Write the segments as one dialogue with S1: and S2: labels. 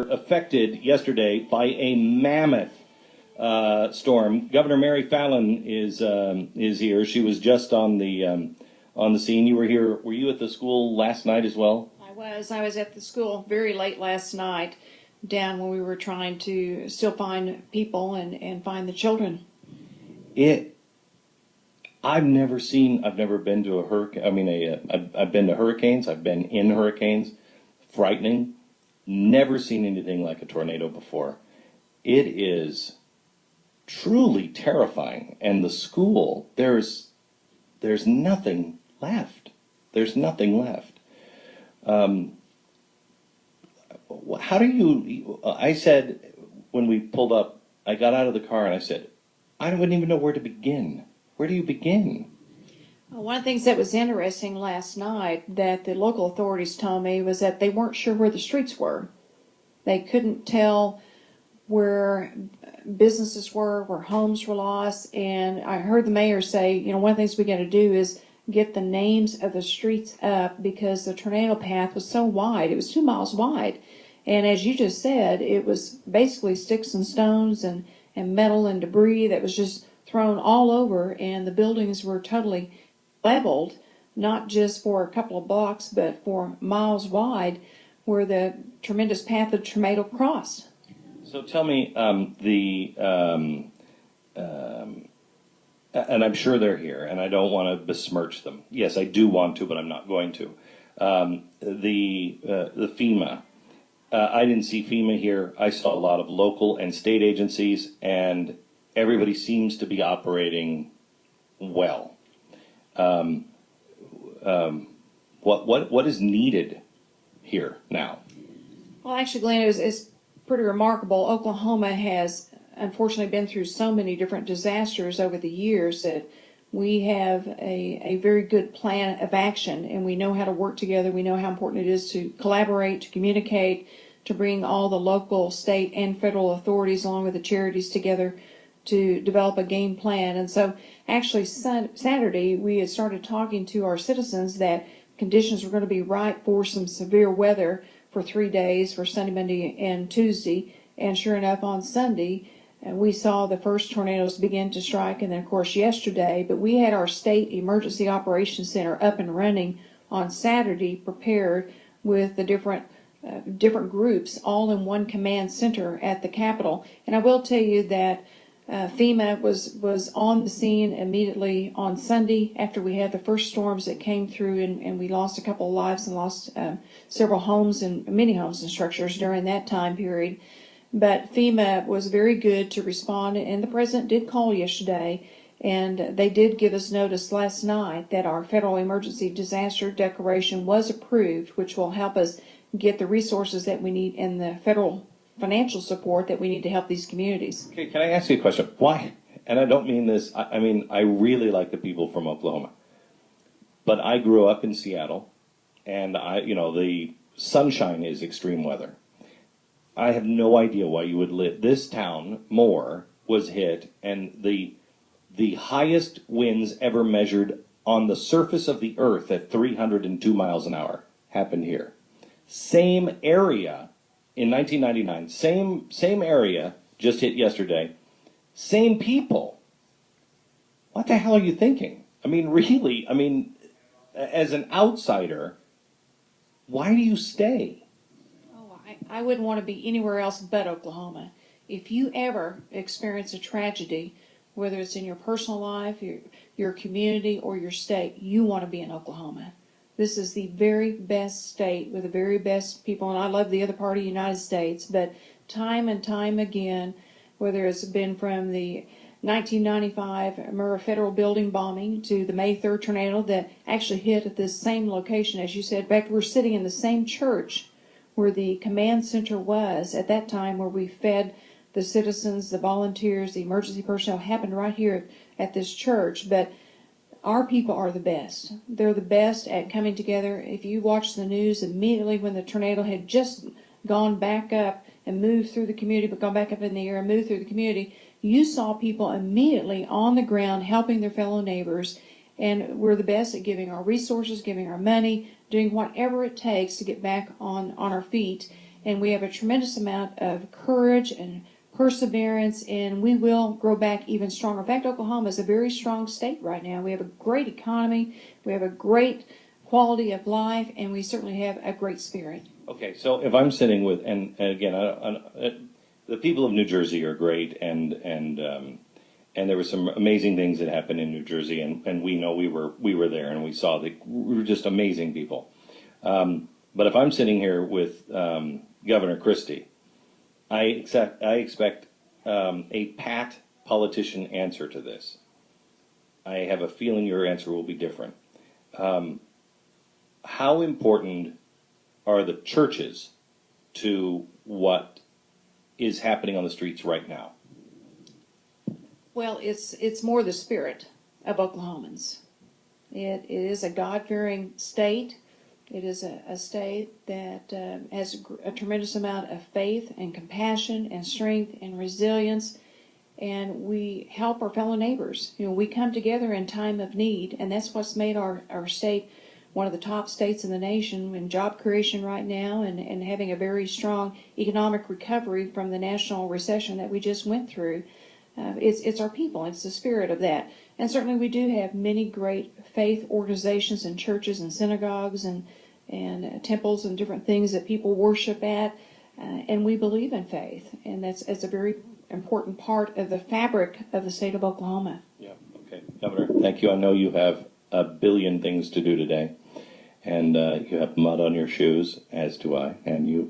S1: affected yesterday by a mammoth storm. Governor Mary Fallin is here. She was just on the scene. You were here. Were you at the school last night as well?
S2: I was at the school very late last night, down when we were trying to still find people and find the children.
S1: I've never been to a hurricane. I mean, I've been to hurricanes. I've been in hurricanes. Frightening. Never seen anything like a tornado before. It is truly terrifying. And the school, there's nothing left. There's nothing left. How do you, I said, when we pulled up, I got out of the car and I said, I wouldn't even know where to begin. Where do you begin?
S2: Well, one of the things that was interesting last night that the local authorities told me was that they weren't sure where the streets were. They couldn't tell where businesses were, where homes were lost, and I heard the mayor say, one of the things we got to do is get the names of the streets up because the tornado path was so wide. It was 2 miles wide. And as you just said, it was basically sticks and stones and metal and debris that was just thrown all over, and the buildings were totally leveled, not just for a couple of blocks, but for miles wide, where the tremendous path of the tornado crossed.
S1: So tell me, and I'm sure they're here, and I don't want to besmirch them. Yes, I do want to, but I'm not going to. The FEMA. I didn't see FEMA here. I saw a lot of local and state agencies, and everybody seems to be operating well. What is needed here now?
S2: Well, actually, Glenn, it's pretty remarkable. Oklahoma has unfortunately been through so many different disasters over the years that we have a very good plan of action, and we know how to work together. We know how important it is to collaborate, to communicate, to bring all the local, state, and federal authorities along with the charities together to develop a game plan. And so actually Saturday we had started talking to our citizens that conditions were going to be right for some severe weather for 3 days, for Sunday, Monday, and Tuesday. And sure enough, on Sunday, we saw the first tornadoes begin to strike, and then, of course, yesterday. But we had our State Emergency Operations Center up and running on Saturday, prepared with the different groups, all in one command center at the Capitol. And I will tell you that FEMA was on the scene immediately on Sunday after we had the first storms that came through, and we lost a couple of lives and lost several homes and many homes and structures during that time period. But FEMA was very good to respond, and the president did call yesterday, and they did give us notice last night that our federal emergency disaster declaration was approved, which will help us get the resources that we need and the federal financial support that we need to help these communities.
S1: Okay, can I ask you a question? Why? And I don't mean this, I mean, I really like the people from Oklahoma. But I grew up in Seattle, and the sunshine is extreme weather. I have no idea why you would live. This town, Moore, was hit, and the highest winds ever measured on the surface of the earth at 302 miles an hour happened here. Same area in 1999, same area just hit yesterday. Same people. What the hell are you thinking? I mean, really, as an outsider, why do you stay?
S2: I wouldn't want to be anywhere else but Oklahoma. If you ever experience a tragedy, whether it's in your personal life, your community, or your state, you want to be in Oklahoma. This is the very best state with the very best people, and I love the other part of the United States, but time and time again, whether it's been from the 1995 Murrah Federal Building bombing to the May 3rd tornado that actually hit at this same location, as you said. In fact, we're sitting in the same church where the command center was at that time, where we fed the citizens, the volunteers, the emergency personnel, happened right here at this church. But our people are the best. They're the best at coming together. If you watch the news, immediately when the tornado had just gone back up and moved through the community, but gone back up in the air and moved through the community, you saw people immediately on the ground helping their fellow neighbors. And we're the best at giving our resources, giving our money, doing whatever it takes to get back on our feet. and we have a tremendous amount of courage and perseverance, and we will grow back even stronger. In fact, Oklahoma is a very strong state right now. We have a great economy, we have a great quality of life, and we certainly have a great spirit.
S1: Okay, so if I'm sitting with, and again, the people of New Jersey are great, and there were some amazing things that happened in New Jersey, and we know we were there, and we saw that we were just amazing people. But if I'm sitting here with Governor Christie, I expect a pat politician answer to this. I have a feeling your answer will be different. How important are the churches to what is happening on the streets right now?
S2: Well, it's more the spirit of Oklahomans. It is a God-fearing state. It is a state that has a tremendous amount of faith and compassion and strength and resilience, and we help our fellow neighbors. We come together in time of need, and that's what's made our state one of the top states in the nation in job creation right now, and having a very strong economic recovery from the national recession that we just went through. It's our people. It's the spirit of that. And certainly we do have many great faith organizations and churches and synagogues and temples and different things that people worship at. And we believe in faith. And it's a very important part of the fabric of the state of Oklahoma.
S1: Yeah, okay. Governor, thank you. I know you have a billion things to do today. And you have mud on your shoes, as do I.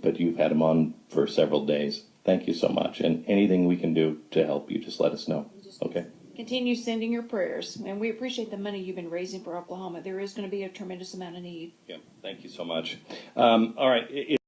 S1: But you've had them on for several days. Thank you so much. And anything we can do to help you, just let us know. Okay?
S2: Continue sending your prayers. And we appreciate the money you've been raising for Oklahoma. There is going to be a tremendous amount of need.
S1: Yeah, thank you so much. All right.